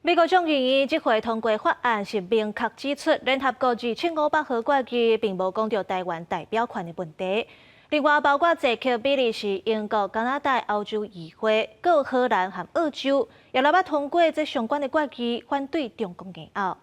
美国众议院这回通过法案是明确指出，联合国2500号决议并无讲到台湾代表权的问题。另外，包括捷克、比利时、英国、加拿大、欧洲议会、各荷兰和澳洲，也立法通过这相关的决议，反对中共硬拗。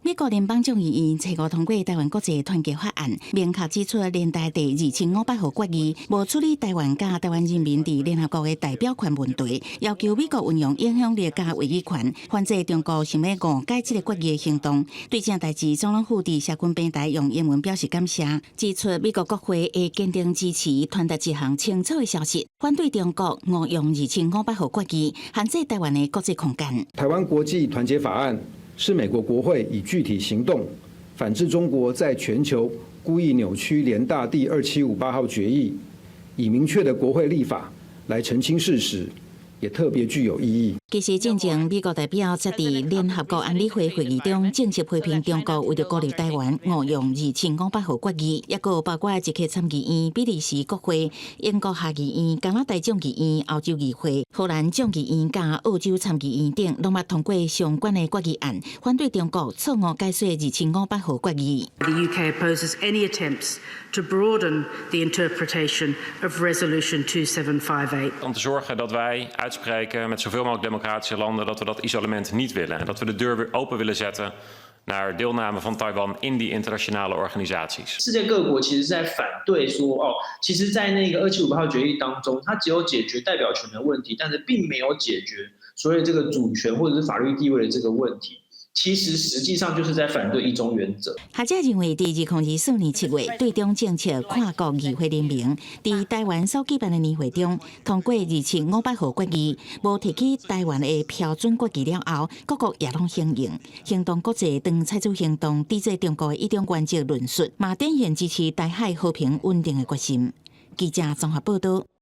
美国联邦众议院初五通过台湾国际团结法案，明确指出联大第2500号决议无处理台湾甲台湾人民伫联合国的代表权问题，要求美国运用影响力甲话语权，反制中国想要误解这个决议的行动。对这代志，总统府伫社群平台用英文表示感谢，指出美国国会会坚定支持传达一项清楚的消息，反对中国误用2500号决议，限制台湾的国际空间。台湾国际团结法案是美国国会以具体行动反制中国在全球故意扭曲联大第2758号决议，以明确的国会立法来澄清事实，也特别具有意义。其实，进前美国代表则伫联合国安理会会议中正式批评中国为了鼓励台湾误用2500号决议，也有包括捷克参议院、比利时国会、英国下议院、加拿大众议院、欧洲议会、荷兰众议院加澳洲参议院等，拢捌通过相关的决议案，反对中国错误解说2500号决议。The UK opposes any attempts to broaden the interpretation of Resolution 2758. Om te zorgen dat wij uitspreken met zoveel mogelijk democratische landen dat we dat isolement niet willen en dat we de deur weer open willen zetten naar deelname van Taiwan in die internationale organisaties. 世界各国其实是在反对说，其实，在那个2758号决议当中，它只有解决代表权的问题，但是并没有解决所谓这个主权或者是法律地位的这个问题。其实实际上就是在反对一中原则。学者认为，第2024年7月，对中政策跨国议会联盟伫台湾所举办的年会中，通过2500号决议，无提起台湾的标准决议了后，各国也拢响应，行动国际当采取行动抵制中国的一中原则论述，嘛展现支持台海和平稳定的决心。记者综合报道。